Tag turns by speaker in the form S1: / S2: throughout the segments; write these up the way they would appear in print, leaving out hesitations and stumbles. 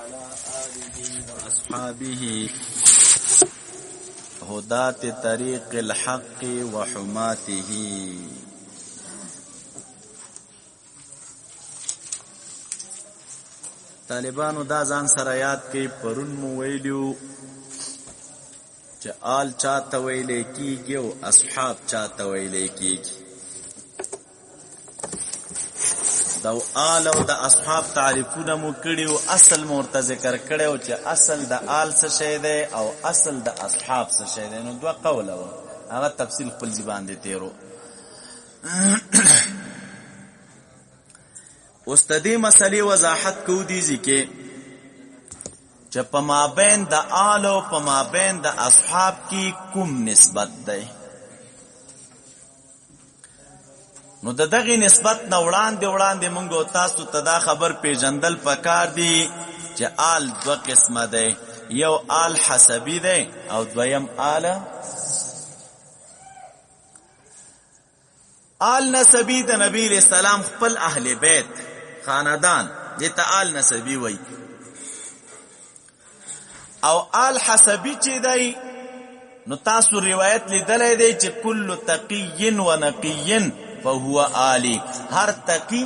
S1: وعلى آله وأصحابه هداة طريق الحق وحماته. طالبانو دا ځان سره یاد کړئ، پرون مو ویلو چې آل چاته ویلې کیږي او اصحاب چاته ویلې کیږي. دا آل او د اصحاب تعریفونه مو کړي او اصل مو ورته ذکر کړی او چې اصل د آل څه شی دی او اصل د اصحاب څه شی دی. نو دوه قوله و، هغه تفصیل خپل زبان دی تیرو. اوس د دې مسلې وضاحت کوو دي ځکه چې په مابین د آل او په مابین د اصحاب کې کوم نسبت دی. نو د دغه نسبت نه وړاندې موږ او تاسو ته دا خبر پیژندل پکار دی چې آل دوه قسمه دی، یو آل حسبی دی او دویم آل نسبی. د نبی علیہ السلام خپل اهل بیت خاندان دته آل نسبی وای، او آل حسبی چې دی نو تاسو روایت لیدلې دی چې کل تقی و نقی فهو آلی، هر تقی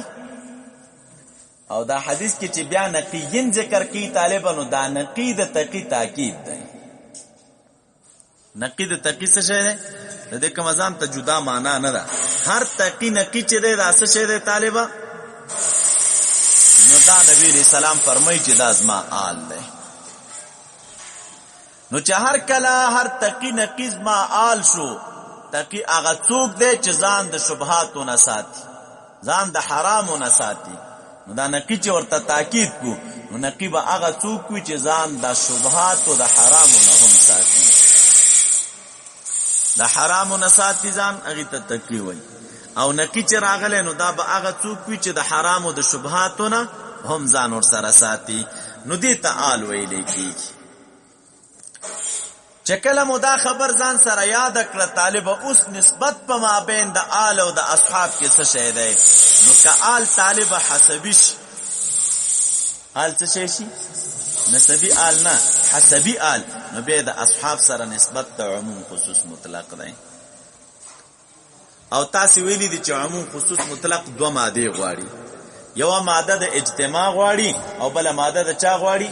S1: او دا حدیث کې چې بیا نقیین ذکر کی طالبانو، دا نقی د تقی تاکید دی. نقی د تقی څه شی دی؟ د دې کوم ځان ته جدا معنا نه ده. هر تقی نقی چې دی دا څه شی دی طالبا؟ نو دا نبی علیہ السلام فرمایي چې دا زما آل دی. نو چې هر کله هر تقی نقی زما آل شو، تقی هغه څوک دی چې ځان د شبهاتو نه ساتي، ځان د حرامو نه ساتي. نو دا نقی چې ورته تاکید کو، نو نقی به هغه څوک وي چې ځان د شبهاتو د حرامو نه هم ساتي، د حرامو نه ساتي ځان، هغه ته تقی وایي. او نقی چې راغلی نو دا به هغه څوک وي چې د حرامو د شبهاتو نه هم ځان ورسره ساتي. نو دې ته آل ویلی کېږي. چې کله مو دا خبر ځان سره یاد کړه طالب، اوس نسبت په مابین د آل او د اصحاب کې څه شی دی؟ نو که آل طالب حسبی شي، آل څه شی شي؟ نسبی آل نه، حسبی آل. نو بیا د اصحاب سره نسبت د عموم خصوص مطلق دی. او تاسو ویلی دي چې عموم خصوص مطلق دوه ماده غواړي، یو ماده د اجتماع غواړي او بل ماده د چا غواړي؟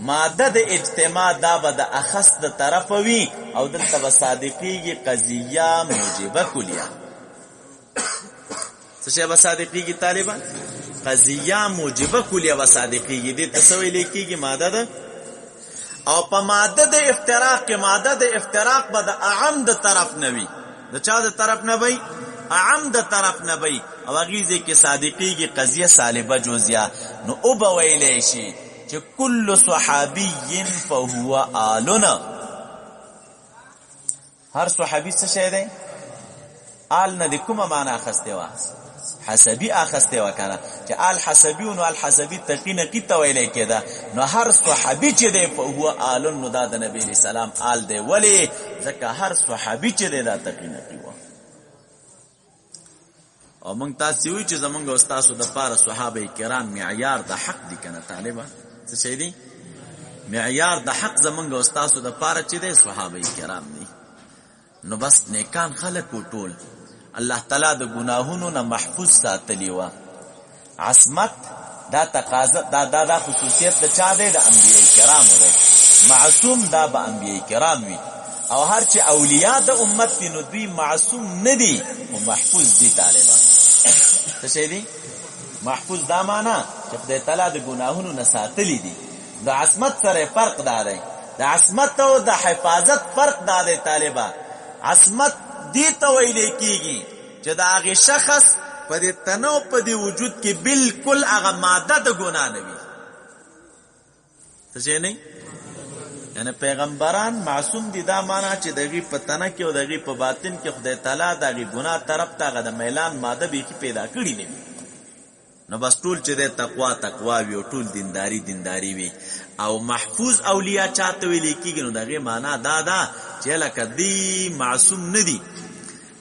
S1: ماده د اجتماع دا به د اخص د طرف وي او دلته به صادقیږي قضیه موجبه کلیه. څه شی به صادقیږي طالبان؟ قضیه موجبه کلیه به صادقیږي. دې ته څه ویل کېږي؟ ماده ده. او په ماده د افتراق کې، ماده د افتراق به د اعم د طرف نه وي. د چا د طرف نه وي؟ اعم د طرف نه وي. او هغې ځای کې صادقیږي قضیه سالبه جوزیه. نو او به ویلی شي چې کل صحابی فهو آلنا، هر صحابی څه شی دی؟ آل نه د کومه معنا اخسته و؟ حسبی اخسته و کنه. چې آل حسبی نو آل حسبی تقی نقی ته ویلی کېده. نو هر صحابی چې دی فهو آلن، نو دا د نبی علیہ السلام آل دی. ولی ځکه هر صحابی چې دی دا تقی نقی و. او موږ تاسو وی چې زمونږ او تاسو د پاره صحابه کرام معیار د حق دي کنه طالبان. څه شي دي؟ معیار د حق زمونږ او تاسو د پاره چې دی صحابه کرام دي. نو بس نیکان خلق ټول الله تعالی د ګناهونو نه محفوظ ساتلی و. عصمت دا تقاضا دا خصوصیت د چا دی؟ د انبیاء کرامو دی. معصوم دا به انبیاء کرام وي. او هر چې اولیاء د امت دي نو دوی معصوم نه دي او محفوظ دي طالبان. څه شي دي؟ محفوظ دا معنا چې خدای تعالی د ګناهونو نه ساتلی دي. د عصمت سره فرق دا دی. د عصمت او د حفاظت فرق دا دی طالبان. عصمت دې ته ویل کېږي چې د هغه شخص په دې تنو په دې وجود کې بالکل هغه ماده د ګناه نه وي. څه شي نه؟ یعنی پیغمبران معصوم دي، دا معنا چې دغه په تنه کې او دغه په باطن کې خدای تعالی دغه ګناه طرف ته غد میلان ماده به کی پیدا کړی نه وي. نو بس ټول چې د تقوا وي او ټول دینداری وي. او محفوظ اولیاء چاته ویل کېږي؟ نو دغه معنا دا ده چې لکه دی معصوم نه دي،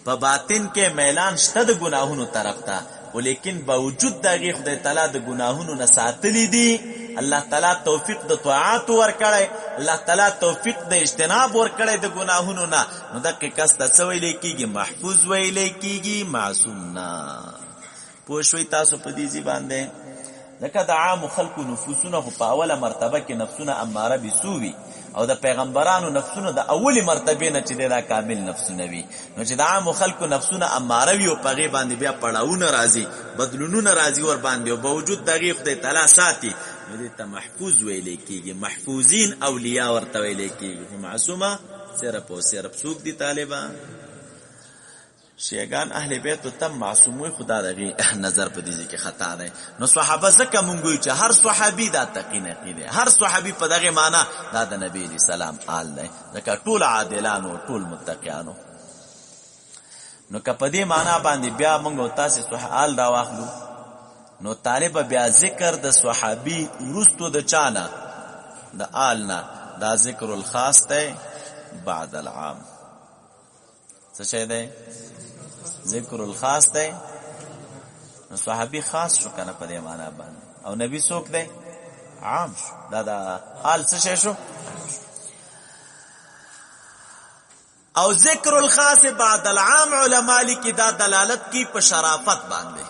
S1: په باطن کې میلان شته د ګناهونو طرف ته، ولیکن باوجود دغه خدای تعالی د ګناهونو نه ساتلی دي، الله تعالی توفیق د طاعات ورکړي، الله تعالی توفیق د اجتناب ورکړي د ګناهونو نه، نو دغه کس ته څه ویل کېږي؟ محفوظ ویل کېږي، معصوم نه. پوه شوي تاسو په دې ځای باندې؟ لکه د عام خلکو نفوسونه خو په اوله مرتبه کې نفسونه اماره بسووي، او د پیغمبرانو نفسونه د اولی مرتبه نه چې دا کامل نفسونه وي. نو چې د عام خلکو نفسونه اماره وي او په هغې باندې بیا پړاوونه راځي، بدلونونه راځي ور باندې، او باوجود د هغې خدای تعالی ساتي، نو دې ته محفوظ ویلی کېږي. محفوظین اولیاء ورته ویلی کېږي. معصومه صرف او صرف څوک دي؟ طالبان شیعگان اهل بیت و تم معصوموی خدا دغی نظر په دې کې خطا ده. نو صحابه زکه مونږ وی چې هر صحابي دا تقی نه کړي، هر صحابي په دغه معنا دا د نبی علیہ السلام آل ده، ځکه ټول عادلانو ټول متقیانو. نو که په دې معنا باندې بیا مونږ تاسو آل دا واخلو، نو طالب بیا ذکر د صحابي ورستو د چانه د آل نه دا ذکر الخاص ده بعد العام. څه شي ده؟ ذکر الخاص ده. نو صحابي خاص شو کنه په دې معنا باندې، او نبی څوک ده؟ عام شو. دا آل څه شي شو؟ او ذکر الخاص بعد العام علماء لیکي دا دلالت کی په شرافت باندې.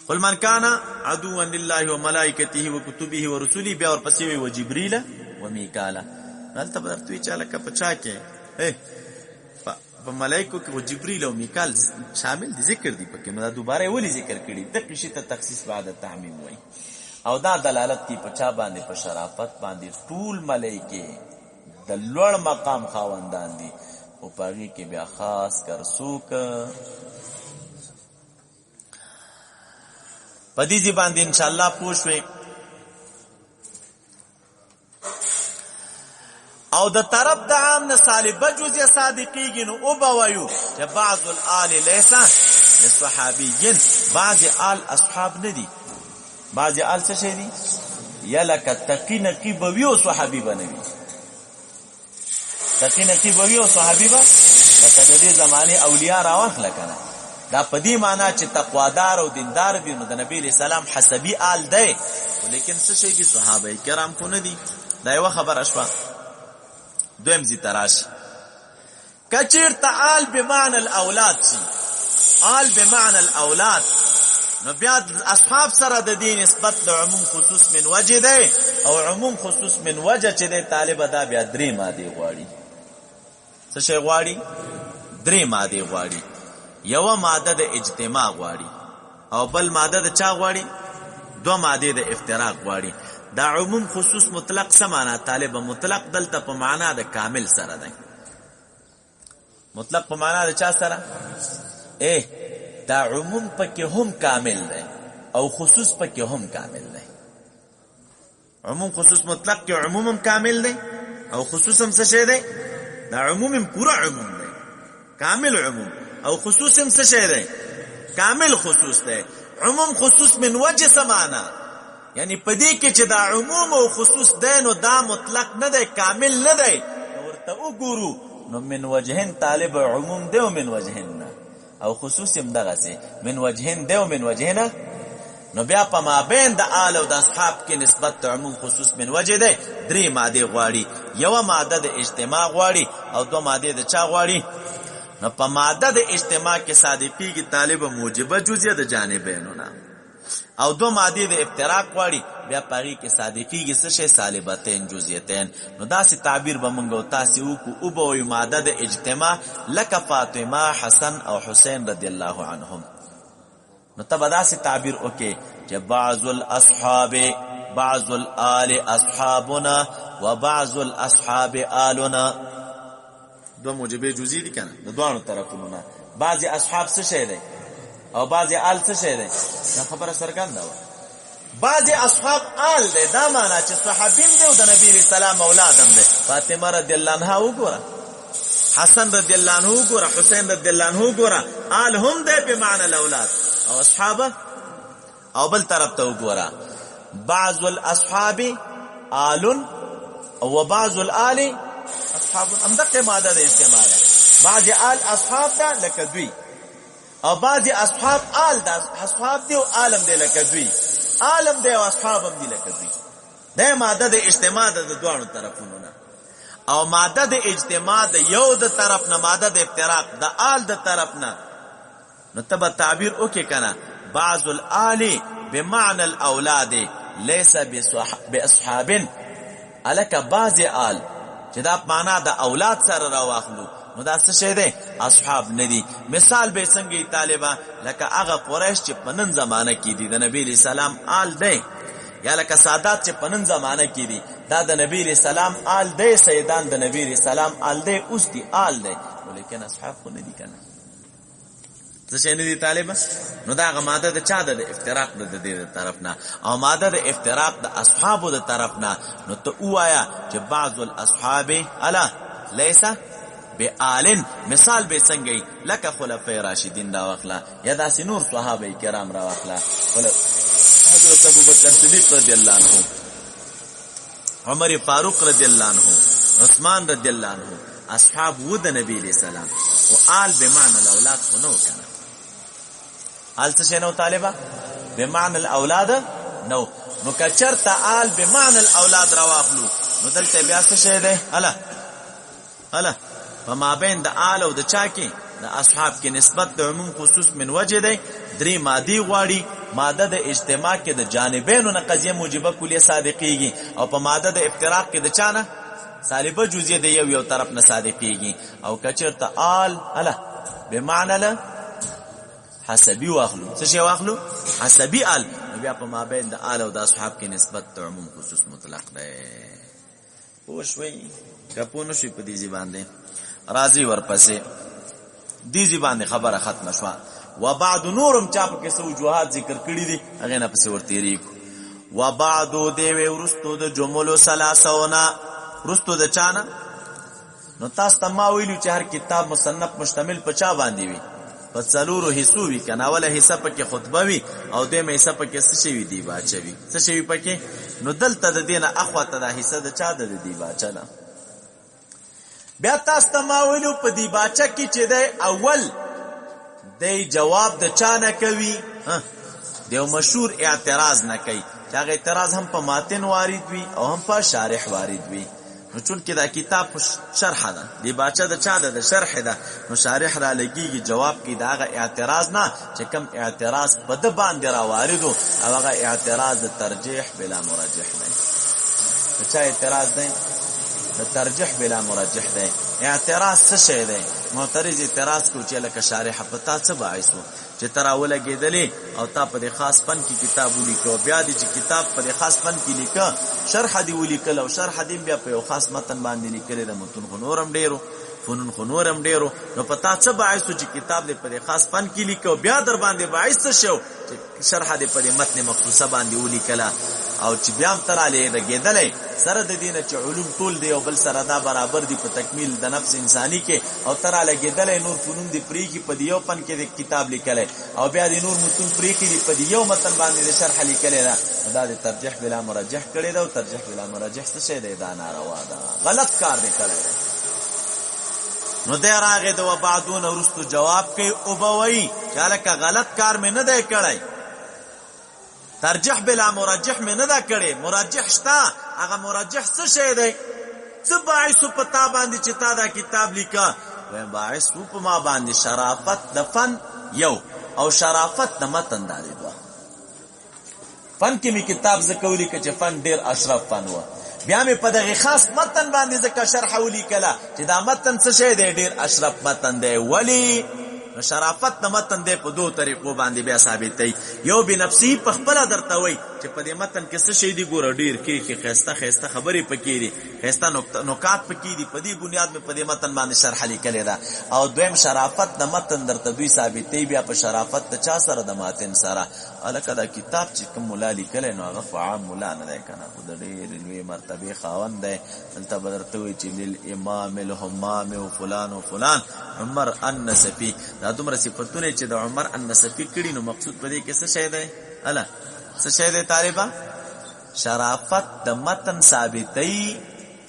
S1: قل من كان عدوا لله وملائكته وكتبه ورسله، بیا ورپسې وي وجبريل وميكالا. دلته برتوي چې لکه پچا کې په ملائکو کې جبريل او میکال شامل دي، ذکر دي پکې. نو دا دوباره ولی ذکر کړي؟ د قشي ته تخصیص بعد تعمیم وای، او دا دلالت کی پچا باندې؟ په شرافت باندې. ټول ملائکه د لوړ مقام خاوندان دي، او پاږي کې بیا خاص کر سوک پدې ځی باندې ان شاء الله پوښوي. او د طرف د عام نه صالبه جزء صادقیږي، نو او بوایو چې بعض الآل لیس للصحابیین، بعض آل اصحاب نه دي. بعض آل څه شي دي؟ یا لکه تقی نقی بوي او صحابي بنوي. تقی نقی بوي او صحابي به لکه د دې زمانه اولیاء راوخله کنه. دا په دې معنا چې تقوادار او دیندار دي، نو د نبی علیہ السلام حسبی آل دی، ولیکن څه شي دي؟ صحابه کرام خو نه دي. دا یو خبر اشوا. دویم زی تراش کچیر تعال بمعنى الاولاد سی، آل بمعنى الاولاد، نو بیا اصحاب سره د دین نسبت د عموم خصوص من وجه ده، او عموم خصوص من وجه چې د طالب دا بیا درې ماده غواړي. څه شی غواړي؟ درې ماده غواړي. یو ماده د اجتماع غواړي، او بل ماده د چا غواړي؟ دو ماده د افتراق غواړي. دا عموم خصوص مطلق سمانا طالب مطلق دلته په معنا د کامل سره ده. مطلق په معنا د چا سره؟ دا عموم پکې هم کامل ده، او خصوص پکې هم کامل ده. عموم خصوص مطلق کې عموم هم کامل ده، او خصوص هم څه شی ده؟ دا عموم هم پورا عموم ده، کامل عموم، او خصوص هم څه شی ده؟ کامل خصوص ده. عموم خصوص من وجه سمانا، یعنی پدې کې چې دا عموم او خصوص ده، نو دا مطلق نه ده، کامل نه ده. ورته وګورو نو من وجهن طالب عموم ده، او من وجهن او خصوص هم دغه سي من وجهن ده او من وجهنا. نو بیا په مابین د آل او د اصحاب کې نسبت عموم خصوص من وجه ده. درې ماده غواړي، یو ماده د اجتماع غواړي، او دو ماده د چا غواړي؟ نو په ماده د اجتماع کې صادقیږي طالب موجبه جزئیه د جانبینو نه، او دو ماده د افتراق غواړي، بیا پاری کې صادقیږي څه شی؟ سالبتین جزئیتین. نو داسې تعبیر به مونږ او تاسو وکړو، او به ماده د اجتماع لکه فاطمه، حسن او حسین رضی الله عنهم. نو تب داسې تعبیر وکړي چې بعض الاصحاب، بعض الآل اصحابنا، وبعض الاصحاب آلنا. دو موجبه جزئی دي کنه د دوانو طرفونو نه. بعضی اصحاب څه شی دي او بعضی آل څه شی دي؟ دا خبره څرګنده ده. بعضی اصحاب آل دي، دا معنا چې صحابین دي او د نبی رسول الله اولادم دي. فاطمه رضی الله عنها وګوره، حسن رضی الله عنه وګوره، حسین رضی الله عنه وګوره، آل هم دي بمعنى الاولاد او اصحاب. او بل طرف ته وګوره، بعض الاصحاب آل او بعض الآل اصحاب. امدقه ماده د اجتماع ده. بعض آل اصحاب ده لکه دوی، او بعض اصحاب آل ده اصحاب دي او عالم دي لکه دوی، عالم دي او اصحاب هم دي لکه دوی. دا ماده د اجتماع د دوانو طرفونو نه، او ماده د اجتماع د یو د طرف نه، ماده د افتراق د آل د طرف نه. نو تبا تعبیر اوکې کنه بعض الآل بمعنى الاولاد ليس باصحاب، الک بعض آل چې دا معنا د اولاد سره راواخلو نو دا څه شی دی؟ اصحاب ندي. مثال به څنګه طالبا لکه هغه قریش چې پنن زمانہ کې دي د نبی سلام آل دی، یا لکه سادات چې پنن زمانہ کې دي دا د نبی سلام آل دی، سیدان د نبی سلام آل دی، اوس دی آل دی، ولیکن اصحاب خو ندي کنه. څه شي ندي طالبا؟ نو دا هغه ماده د چا د افتراق د دې طرف نه، او ماده د افتراق د اصحابو د طرف نه. نو ته وایا چې بعض الاصحاب الا ليس بآل، مثال به څنګه لکه خلفای راشدین را واخلا، یا داسې نور صحابه کرام را واخلا، حضرت ابوبکر صدیق رضی الله عنه، عمر فاروق رضی الله عنه، عثمان رضی الله عنه، اصحاب ود نبی علیہ السلام. و آل بمعنى الاولاد خو نو کنه، آل څه شنو طالبا؟ بمعنى الاولاد نو. نو کچرتا آل بمعنى الاولاد را واخلو نو دلته بیا څه شه ده؟ الا فما بین د آل او د چا کې د اصحاب کې نسبت د عموم خصوص من وجه ده. درې مادي غواړي، ماده د اجتماع کې د جانبینو نه قضیه موجبه کلیه صادقيږي، او په ماده د افتراق کې د چانه سالبه جزئیه د یو طرف نه صادقيږي. او کچرته آل الا بمعنى له حسبی واخلو، څه شی واخلو؟ حسبی آل. بیا په مابین د آل او د اصحاب کې نسبت د عموم خصوص مطلق ده. پوه شوي که پوه نه شوي په دې باندې راځي ورپسې دې باندې خبره ختمه شوه. وبعد نورم چا په کې څه وجوهات ذکر کړي دي هغه نه پسې ورتېریږو. وبعد دی ورستو د جملو ثلاثونه، رستو د چانه. نو تاسو ته ما ویلو چې هر کتاب مصنف مشتمل په چا باندې وي؟ په څلورو حصو وي کنه. اوله حصہ پکې خطبه وي، او دویمه حصہ پکې څه شي وي؟ دی باچه وي. څه شي پکې؟ نو دلته د دینه اخواته د حصہ د چا د دی باچه نه. بیا تاسو ته ما ویلو په دی باچه کې چې دی اول دی جواب د چا نه کوي؟ دیو مشهور اعتراض نه کوي، چې هغه اعتراض هم په ماتن وارد وي او هم په شارح وارد وي. نو چون کې دا کتاب شرح ده، دی باچه د چا ده؟ شرح ده. نو شارح را لګيږي جواب کې دا هغه اعتراض نه چې کوم اعتراض په د باندې را واردو، او هغه اعتراض د ترجیح بلا مرجح دی. چا اعتراض دی؟ د ترجیح بلا مرجح دی. اعتراض څه شی دی؟ معترض اعتراض کو چې لکه شارح پتا څه باعث وو چې تراوله کېدلې او تا په دې خاص فن کې کتاب ولیکو، بیا دې چې کتاب په دې خاص فن کې لیکه شرح دی ولیکل، او شرح دی بیا په یو خاص متن باندې لیکل د متن غنورم ډیرو فنون خنورم ډیرو. نو پتا څه باعث چې کتاب دې په دې خاص فن کې لیکو، بیا در باندې باعث شو چې شرح دې په دې متن مخصوصه باندې ولیکلا، او چې بیا هم تراله رګیدلې سره د دینه چې علوم ټول دی او بل سره دا برابر دی په تکمیل د نفس انسانی کې، او تراله رګیدلې نور فنون دی پری کې په دیو پن کې د کتاب لیکلې، او بیا د نور متن پری کې دی په دیو متن باندې د شرح لیکلې دا د ترجیح بلا مرجح کړي دا، او ترجیح بلا مرجح څه شی دی؟ دا ناروا ده، غلط کار دی کړی. نو دی راغې د وبعدون ورستو جواب کوي او بوي چې لکه غلط کار مې نه دی کړی، ترجیح بلا مرجح مې نه دا کړی. مرجح شته، هغه مرجح څه شی دی؟ څه باعث په تا باندې چې تا دا کتاب لیکا؟ وای باعث په ما باندې شرافت د فن یو، او شرافت د متن دا دی. فن کې می کتاب زکولی چې فن ډیر اشرف فن و، بیا مې په دغه خاص متن باندې ځکه شرح ولیکله چې دا متن څه شی دی؟ ډیر اشرف متن دی. ولی شرافت د متن دی په دوه طریقو باندې بیا ثابتای. یو بنفسي په خپل درته وای چې په دې متن کې څه شی دی، ګوره ډیر کې خسته خبرې پکې دي، خسته نکات پکې دي، په دې بنیاد مې په دې متن باندې شرح لیکلې ده. او دویم شرافت د متن درته دوی ثابتای، بیا په شرافت د چا سره؟ د متن سره. الکه دا کتاب چې کوم مولا لیکلی نو هغه عام مولا نه دی کنه، خو د ډېرې لوی مرتبې خاوند دی. دلته به درته وایي چې للامام الهمام و فلان و فلان عمر النصفي، دا دومره صفتونه چې د عمر النصفي کړي، نو مقصود په دې کې څه شی دی؟ الا څه شی دی طالبه؟ شرافت د متن ثابتۍ،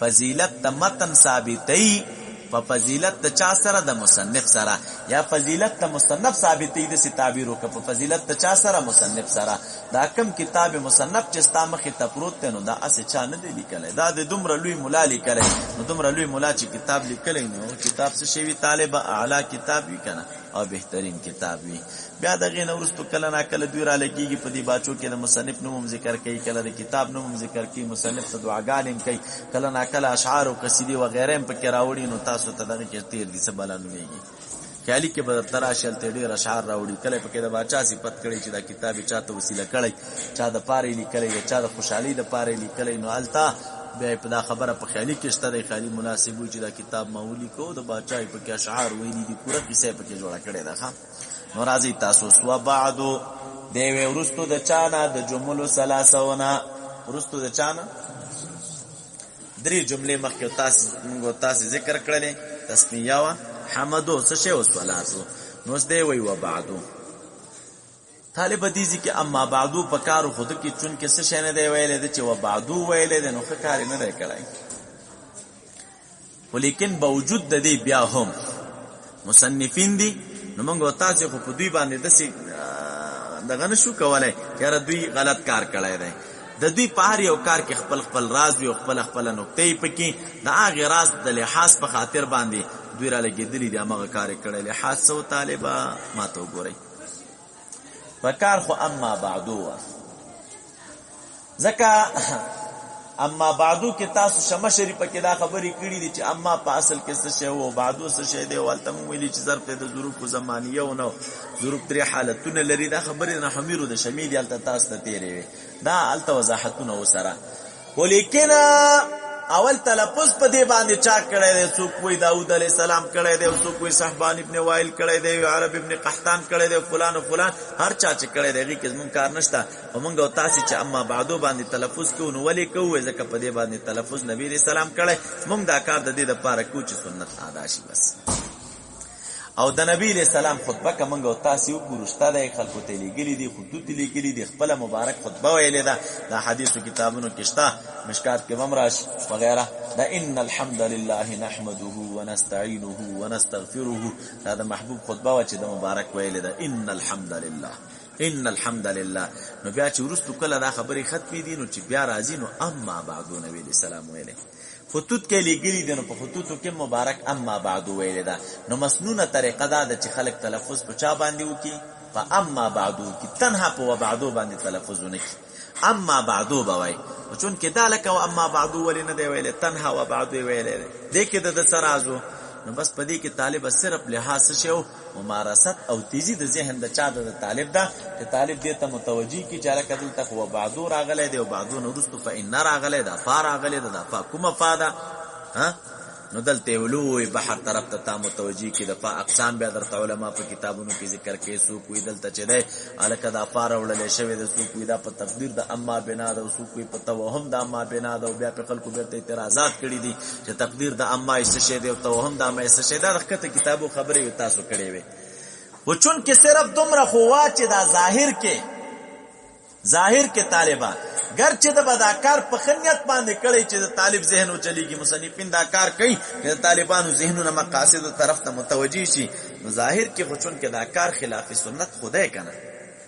S1: فضیلت د متن ثابتۍ، په فضیلت د چا سره د مصنف سره یا فضیلت د مصنف ثابتې د سی تعبیر وکړه په فضیلت د چا سره مصنف سره دا کم کتاب مصنف چې ستا مخې ته پروت دی نو دا اسې چا نه دی لیکلی دا د دومره لوی مولا لیکلی نو دومره لوی مولا چې کتاب لیکلی نو کتاب څه شی وي طالب اعلی کتاب وي که نه او بهترین کتاب وي بیا دغې نه وروستو کله نا کله دوی رالګېږي په دې باچو کې د مصنف نوم هم ذکر کوي کله د کتاب نوم هم ذکر کوي مصنف ته دعاګانې هم کوي کله نا کله اشعار او قصیدې وغیره هم پکې راوړي نو تاسو ته دغه کې تیر دي څه بلا نومېږي خیالي کې به درته راشي هلته ډېر اشعار راوړي کله پکې د باچا صفت کړی چې دا کتاب یې چا ته وسیله کړی چا د پاره یې لیکلی یا چا د خوشحالۍ د پاره یې لیکلی نو هلته بیا په دا خبره په خیالي کې شته دی خیالي مناسب وي چې دا کتاب ما ولیکو د باچا یې پکې اشعار ویلي دي پوره کیسه یې پکې جوړه کړې ده ښه نو راځئ تاسو وبعدو دی وی وروستو د چا نه د جملو ثلاثونه وروستو د چا نه درې جملې مخکې موږ تاسې ذکر کړلې تسمیه وه حمدو څه شی و صلاتو نو اوس دی وی وبعدو طالب حدیثی کې اما بعدو په کارو خود کې چون کې څه شی نه دی ویلی دی چې وبعدو ویلی دی نو ښه کار یې نه دی کړی ولیکن باوجود د دې بیا هم مصنفین دي نو موږ تاسې خو په دوی باندې داسې دغه نه شو کولی یاره دوی غلط کار کړی دی د دوی په هر یو کار کې خپل خپل راز وي او خپله خپله نکته یې پکې د هغې راز د لحاظ په خاطر باندې دوی را لګېدلي دي همغه کار یې کړی لحاظ څه و طالبه ما ته وګورئ په کار خو اما بعدو وه ځکه اما بعدو کې تاسو شمه شریفه کې دا خبرې کړي دي چې اما په اصل کې څه شی و بعدو څه شی دی هلته موږ ویلي چې ظرف د ظروفو زمانیه و نه ظروف درې حالتونه لري دا خبرې د حمیرو د شمیل هلته تاسو ته تېرې وې دا هلته وضاحتونه وسره ولیکن اول تلفظ په دې باندې چا کړی دی څوک وایي داود علیه السلام کړی دی څوک وایي صحبان ابن وائل کړی دی عرب ابن قحطان کړی دی فلان و فلان هر چا چې کړی دی هغې کې زموږ کار نشته او موږ او تاسې چې اما بعدو باندې تلفظ کوو نو ولې کوو ځکه په دې باندې تلفظ نبي علیه السلام کړی موږ دا کار د دې دپاره کوو چې سنت ادا شي بس او د نبی علیہ السلام خطبه که منگو تاسی وګورو شته دی خلکو ته لیږلي دي خطوط لیږلي دي خپله مبارک خطبه ویلې ده د حدیثو کتابونو کې شته مشکات کې هم راشي وغیره دا ان الحمد لله نحمده ونستعینه ونستغفره دا د محبوب خطبه وه چې د مبارک ویلې ده ان الحمد لله ان الحمد لله نو بیا چې وروستو کله دا خبرې ختمې دي نو چې بیا راځي نو اما بعدو نبی علیہ السلام ویلې خطوط کې لګلي دي نو په خطوطو کې مبارک اما بعدو ویل ده نو مسنونه طریقه ده چې خلک تلفظ په چا باندې وکي په اما بعدو کې تنها په وبعدو باندې تلفظ ونکي اما بعدو بوي چون کې دالک او اما بعدو ولې نه دی ویل تنها وبعدو ویل دي کې د سرازو نو بس پدې کې طالب صرف لحاظ شو ممارست او تیزی د ذهن د چا د طالب ده چې طالب دې ته متوجي کی چې لکه دلته خو بعدو راغلی دی او بعدو نو رستو فإن راغلی دا فا راغلی دا فا کومه فا ده ها نو دلته ولوی بحر طرف ته متوجي کی د فا اقسام بیا درته علما په کتابونو کې ذکر کوي څوک وی دلته چې دی الکه دا فا راوړلی شوی د څوک وی دا په تقدیر د اما بنا ده او څوک وی په توهم د اما بنا ده او بیا په خلکو بیرته اعتراضات کړي دي چې تقدیر د اما یې څه شی دی او توهم د اما یې څه شی دی دا ښکته کتابو خبرې تاسو کړې وې و چون کې صرف دومره خو وا چې دا ظاهر کې طالبان گرچه د بداکار په خنیت باندې کړی چې د طالب ذهن وچلیږي مصنفین دا کار کوي چې د طالبانو ذهنونه مقاصد طرف ته متوجي شي نو ظاهر کې خو چون کې دا کار خلاف سنت خدای کنه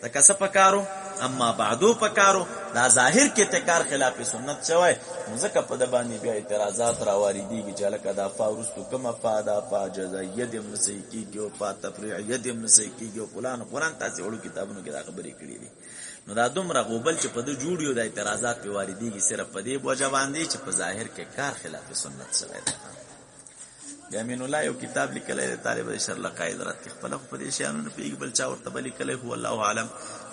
S1: دا کسه پکارو اما بعدو پکارو دا ظاهر کې ته کار خلاف سنت شوی ځکه په د باندې بیا اعتراضات راواردېږي چې لکه دا فا وروستو کومه فا دا فا جزاییه دې هم نه صحیح کېږي او فا تفریعیه دې هم نه صحیح کېږي او فلان تاسې وړو کتابونو کې دا خبرې کړي دي نو دا دومره غوبل چې په ده جوړ یو د اعتراضات پې واردېږي صرف په دې وجه باندې چې په ظاهر کې کار خلاف سنت شوی دی بیا امین الله یو کتاب لیکلی دی طالب د شر لقاید رد کې خپله خو په دې شیانو نه پوهېږي بل چا ورته به لیکلی خو الله اعلم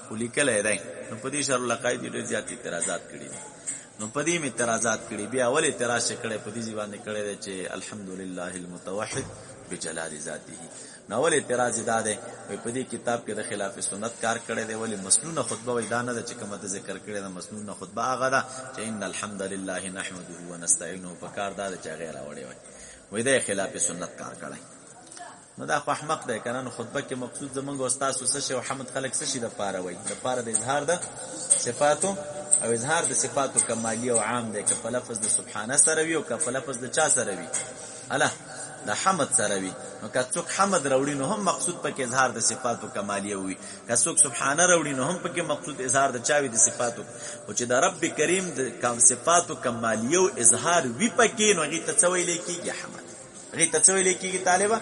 S1: خو لیکلی دی نو په دې شر لقاید یې ډېر زیات اعتراضات کړي دي نو په دې م اعتراضات کړي بیا اول اعتراض چې کړی په دې باندې کړی دی چې الحمدلله المتوحد بجلال ذاته نو اول اعتراض دا دی په دې کتاب کې د خلاف سنت کار کړی دی ولې مسنونه خطبه وایي دا نه ده چې کومه د ذکر کړې ده مسنونه خطبه هغه ده چې ان الحمد لله نحمده ونستعینه په کار دا ده چې هغې راوړی وایي دی خلاف سنت کار کړی نو دا خو احمق دی که نه نو خطبه کې مقصود زمونږ او ستاسو څه شی او حمد خلک څه شي دپاره وایي دپاره د اظهار د صفاتو او اظهار د صفاتو کمالي او عام دی که په لفظ د سبحانه سره وي او که په لفظ د چا سره وي الله د حمد سره وي. نو که څوک حمد راوړي نو هم مقصود پکې اظهار د صفاتو کمالیه وي، که څوک سبحانه راوړي نو هم پکې مقصود اظهار د چاوي د صفاتو. او چې د رب کریم د صفاتو کمالیه او اظهار وي پکې، نو هغه ته څه ویل کېږي؟ حمد. هغه ته څه ویل کېږي طالبہ؟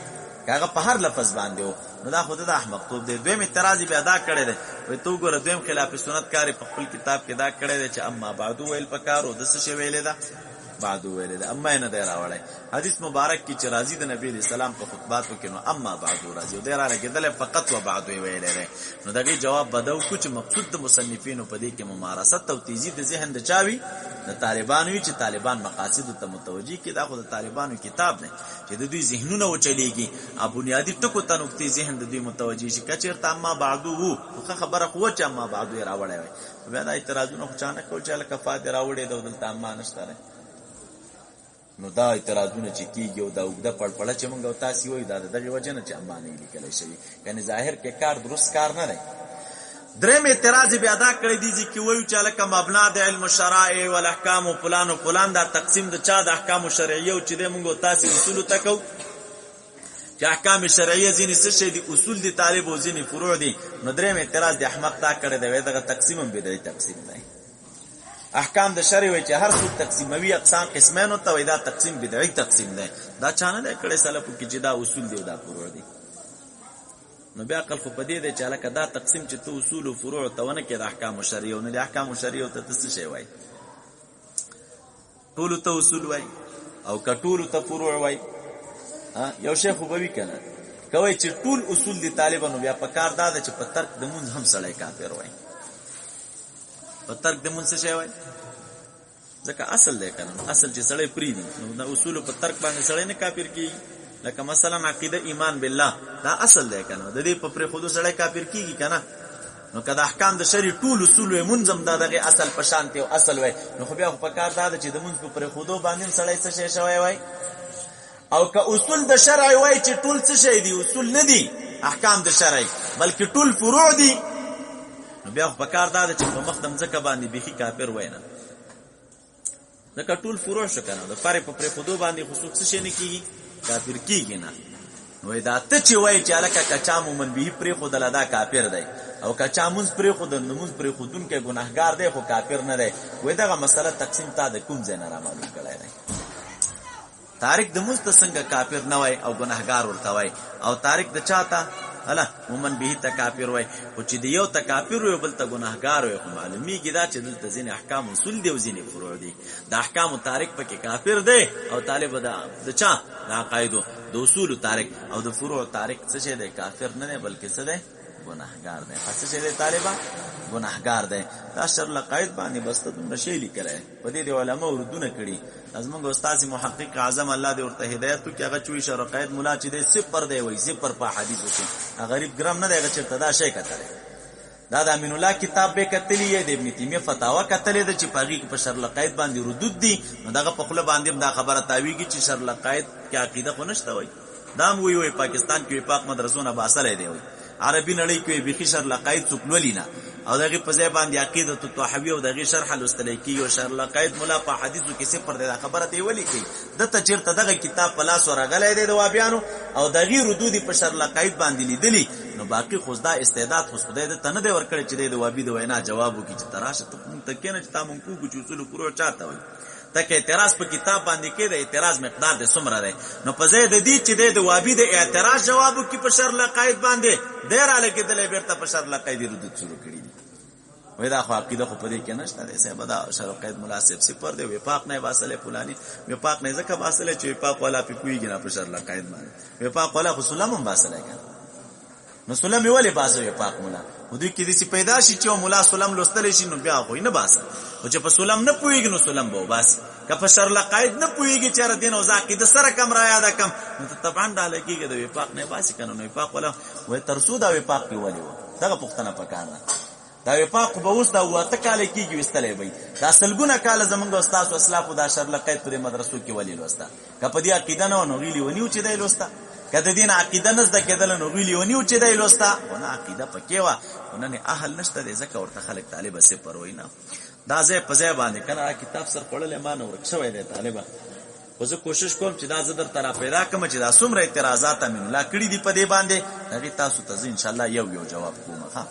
S1: هغه په هر لفظ باندې و. نو دا خود د احمق توب دی. دویم اعتراض به ادا کړی دی، وای تو ګوره دویم خلاف سنت کاری په خپل کتاب کې دا کړی دی چې اما بعد ویل پکارو د څه شی ویل ده؟ بعد ویل ده. اما نه دی راوړی. حدیث مبارک کې چې راضی د نبی علیہ السلام په خطباتو کې نو اما بعد راضی، دی را لګیدل فقط و بعد ویل ده. نو دغه جواب بدو کو چې مقصود د مصنفینو په دې کې ممارست او تیزی د ذهن د چاوي د طالبانو وی چې طالبان مقاصد ته متوجي کې. دا خو د طالبانو کتاب نه چې د دوی ذهنونه وچلېږي، ا بنیادی ټکو ته نقطې ذهن د دوی متوجي شي. کچېرته اما بعد وو خبره خو چې اما بعد راوړی وي. بیا دا اعتراضونه خو چانه کول چې لکه فاتحه راوړې د دلته اما نشته. نو دا اعتراضونه چې کیږي او دا وګړه پړپړه چې موږ او تاسو وایي دا دغه وجه نه چې اما نه لیکل شي، یعنی ظاهر کې کار درست کار نه دی. دریم اعتراض به ادا کړی دی چې وایو چې لکه مبنا د علم الشرائع والاحکام او فلان او فلان دا تقسیم د چا د احکام شرعیه او چې د موږ او تاسو اصول تکو چې احکام شرعیه ځینې څه شي دي اصول دي طالب او ځینې فروع دي. نو دریم اعتراض د احمق تا کړی دی، دغه تقسیم هم بدعي تقسیم دی. احکام د شرع وی چې هر څو تقسیموي اقسام قسمین او ته دا تقسیم بدعي تقسیم دی. دا چانه د کړه سلفو کې چې دا اصول دی او دا فروع دي. نو بیا عقل خو پدې دی چې لکه دا تقسیم چې تو اصول او فروع ته ونه کې د احکام شرعیه او نه د احکام شرعیه ته څه شی وای؟ ټول ته اصول وای او کټول ته فروع وای. یو شیخ خو به کنه کوي چې ټول اصول دي طالبانو، بیا په کار دا چې په ترک د مونږ هم سړی کافر وای. په ترک د مونږ څه شی وای؟ ځکه اصل دی کنه، اصل چې سړی پری دي نو د اصول په ترک باندې سړی نه کافر کیږي. لکه مثلا عقیده ایمان بالله دا اصل دی کنه، د دې په پرې خودو سړی کافر کیږي کنه. نو کله احکام د شری ټول اصول منظم دغه اصل په شانته او اصل وای، نو خو بیا په کار دا چې د مونږ په پرې خودو باندې سړی څه شی شوی وای. او که اصول د شرع وای چې ټول څه شی دي اصول نه دي احکام د شرع بلکې ټول فروع دي، نو بیا په کار دا چې په مخدم ځکه باندې بيخي کافر وای نه. ځکه ټول فروع شو کنه، د فرق په پرې خودو باندې خصوص څه شي نه کیږي کافر کیږي نه. نو دا ته چې وای چې الکه کچا مومن به پرې خود لدا کافر دی او کچا مونږ پرې خود نماز پرې خودون کې ګناهګار دی خو کافر نه دی. وای دا مسله تقسیم تا د کوم ځای نه را معلوم کړای دی؟ تارک د مست څنګه کافر نه وای او ګناهګار ورته وای، او تارک د چاته الا مومن به ته کافر وای. او چې دی یو ته کافر وای بل ته ګناهګار وای، خو معلومیږي دا چې دلته ځینې احکام اصول دی او ځینې فروع دي. د احکام تارک پکې کافر دی او طالب د چا د عقایدو د اصول تارک او د فروع تارک څه شي دی؟ کافر نه دی بلکې څه دی؟ ګناهګار دی. څه شي دی طالبہ؟ ګناهګار دی. دا شر لقاید باندې بس ته نشي لیکره په دې علماء اردونه کړي. از موږ استاد محقق اعظم الله دې ورته هدایت وکړي، هغه چوي شر لقاید مولا چې دې صفر دی وای صفر په حدیثو کې غریب ګرام نه دی هغه چرته دا شی کتره. دا د امین الله کتاب به کتلی دی، ابن تیمیه فتاوا کتلی د چې پاغي په شر لقاید باندې ردود دي. نو دغه په خپل باندې دا خبره تاویږي چې شر لقاید کې عقیده خو نشته وای. دا وی وای پاکستان کې پاک مدرسونه باسل دی وای، عربي نړۍ کې به شر لقاید څوکلولینا او دغه په ځای باندې عقیده توحوی او دغه شرح الاستلیکی او شر لقاید مولا په حدیثو کې څه پر دغه خبره دی ولی کی د ته چیرته دغه کتاب په لاس ورغلې دی د وابیانو او دغه ردودی په شر لقاید باندې لیدلی. نو باقی خو دا استعداد خو خدای د تنه دی ورکړي چې د وابی د وینا جواب وکړي چې تراشه ته مونږ ته کېنه چې تا مونږ کو چې اصول پرو چاته وي تک اعتراض په کتاب باندې کې د اعتراض مقدار د سمره دی. نو په ځای د دې چې د وابی د اعتراض جواب وکړي په شر لقاید باندې ډیر الګ دلې بیرته په شر لقاید ردود شروع کړي دي. وای دا خو عقیده خو په دې کې نشته دی صاحب. دا شر لقاید مناسب صفر دی، وفاق نه واسله فلانی وفاق نه ځکه واسله چې وفاق والا په کویږي نه په شر لقاید باندې وفاق والا خو سلام هم واسله کوي. نو سلام ویلې باسه وفاق مولا ودی کې دې پیدا شي چې مولا سلام لوستل شي نو بیا خو نه باسه، او چې په سلام نه پويږي نو سلام به باسه. که په شر لقاید نه پويږي چې را دین او ځکه د سره کم را یاد کم نو ته طبعا دا لکېږي د وفاق نه باسه کنه. نو وفاق ولا وای ترسو دا وفاق کې ولي و دا پښتنه پکانه دا وفاق به اوس دا واته کال کېږي وستلې وي. دا سلګونه کال زمونږ استاد او اسلاف دا شر لقاید په مدرسو کې ولي لوستا. که په دې عقیده نه نو غیلی ونیو چې دی لوستا، کله دین عقیده نزد کېدل نو غیلی ونیو چې دی لوستا. ونه عقیده پکې وا ونه اهل نشته دې ځکه ورته خلک طالب سه پروي نه. دا ځای په ځای باندې کنه کتاب سر پړلې مان ورک شوی دی طالبہ خو زه کوشش کوم چې دا زه درته را پیدا کړم چې دا څومره اعتراضات امین الله کړي دي په دې باندې هغې تاسو ته زه انشاءالله یو جواب کوم. ها